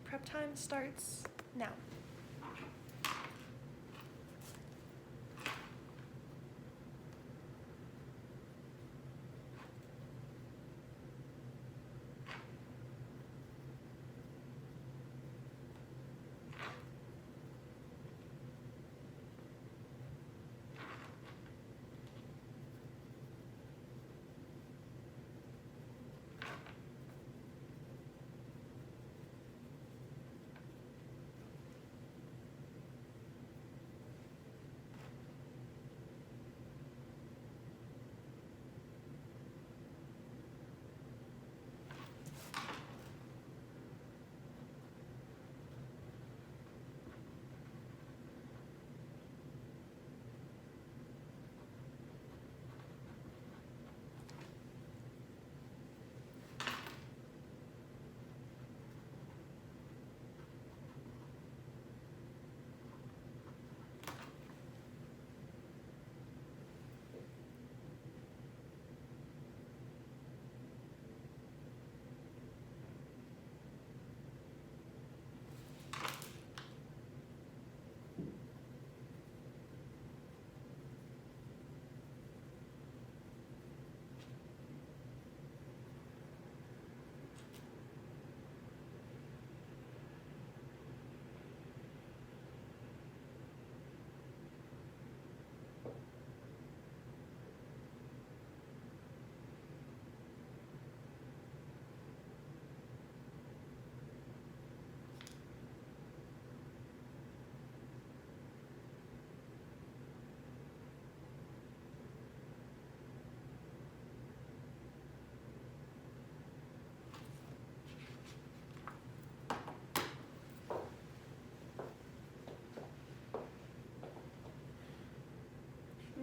Prep time starts now.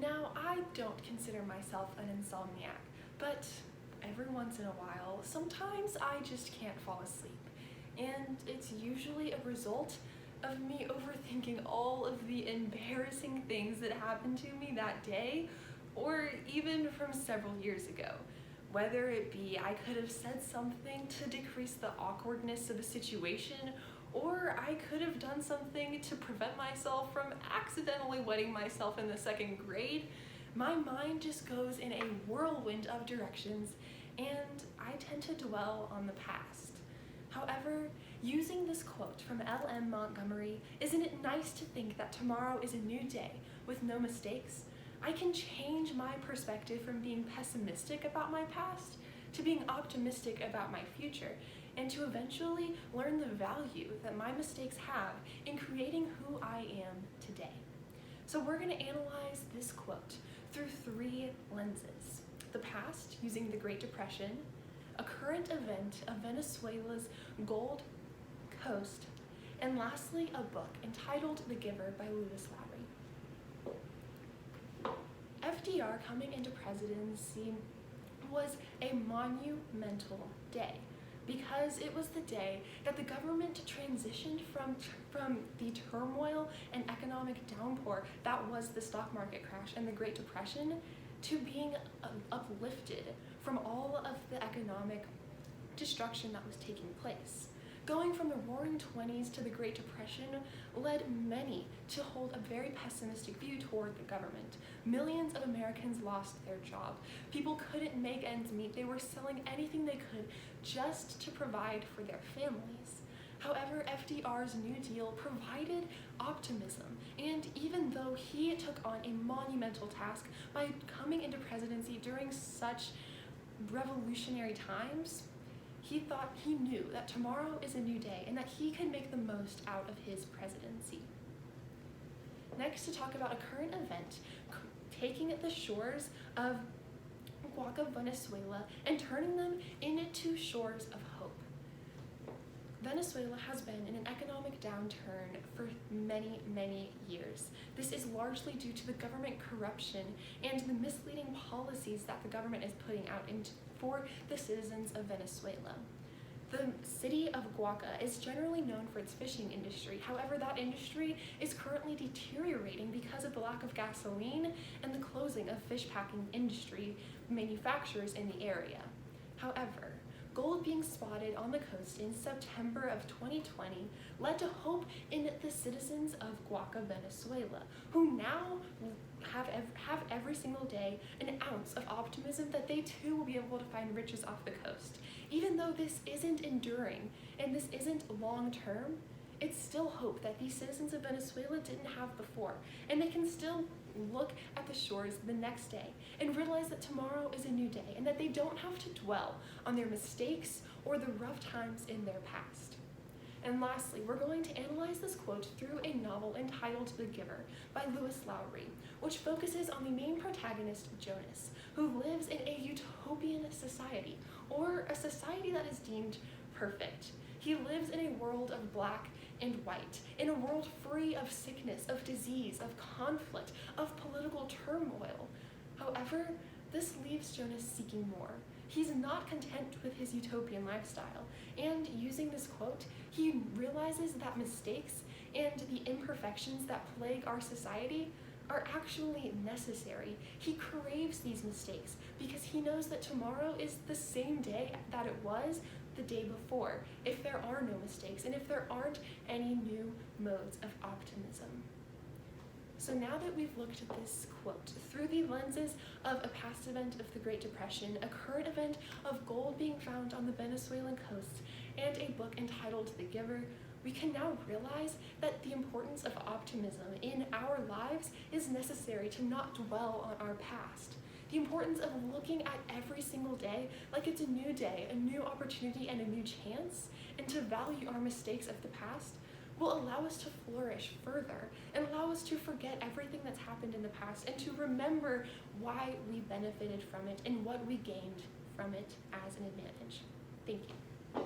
Now, I don't consider myself an insomniac, but every once in a while, sometimes I just can't fall asleep. And it's usually a result of me overthinking all of the embarrassing things that happened to me that day, or even from several years ago. Whether it be I could have said something to decrease the awkwardness of a situation, or I could have done something to prevent myself from accidentally wetting myself in the second grade. My mind just goes in a whirlwind of directions, and I tend to dwell on the past. However, using this quote from L.M. Montgomery, isn't it nice to think that tomorrow is a new day with no mistakes? I can change my perspective from being pessimistic about my past to being optimistic about my future, and to eventually learn the value that my mistakes have in creating who I am today. So we're going to analyze this quote through three lenses: the past, using the Great Depression, a current event of Venezuela's Gold Coast, and lastly, a book entitled The Giver by Lewis Lowry. FDR coming into presidency was a monumental day, because it was the day that the government transitioned from the turmoil and economic downpour that was the stock market crash and the Great Depression to being uplifted from all of the economic destruction that was taking place. Going from the Roaring '20s to the Great Depression led many to hold a very pessimistic view toward the government. Millions of Americans lost their job. People couldn't make ends meet. They were selling anything they could just to provide for their families. However, FDR's New Deal provided optimism, and even though he took on a monumental task by coming into presidency during such revolutionary times, he knew that tomorrow is a new day and that he could make the most out of his presidency. Next, to talk about a current event taking the shores of Guaca, Venezuela, and turning them into shores of hope. Venezuela has been in an economic downturn for many, many years. This is largely due to the government corruption and the misleading policies that the government is putting out for the citizens of Venezuela. The city of Guaca is generally known for its fishing industry. However, that industry is currently deteriorating because of the lack of gasoline and the closing of fish packing industry manufacturers in the area. However, gold being spotted on the coast in September of 2020 led to hope in the citizens of Guaca, Venezuela, who now have every single day an ounce of optimism that they too will be able to find riches off the coast. Even though this isn't enduring and this isn't long term, it's still hope that these citizens of Venezuela didn't have before, and they can still look at the shores the next day and realize that tomorrow is a new day and that they don't have to dwell on their mistakes or the rough times in their past. And lastly, we're going to analyze this quote through a novel entitled The Giver by Lewis Lowry, which focuses on the main protagonist, Jonas, who lives in a utopian society, or a society that is deemed perfect. He lives in a world of black and white, in a world free of sickness, of disease, of conflict, of political turmoil. However, this leaves Jonas seeking more. He's not content with his utopian lifestyle, and using this quote, he realizes that mistakes and the imperfections that plague our society are actually necessary. He craves these mistakes because he knows that tomorrow is the same day that it was the day before, if there are no mistakes and if there aren't any new modes of optimism. So now that we've looked at this quote through the lenses of a past event of the Great Depression, a current event of gold being found on the Venezuelan coast, and a book entitled The Giver, we can now realize that the importance of optimism in our lives is necessary to not dwell on our past. The importance of looking at every single day like it's a new day, a new opportunity, and a new chance, and to value our mistakes of the past will allow us to flourish further and allow us to forget everything that's happened in the past and to remember why we benefited from it and what we gained from it as an advantage. Thank you.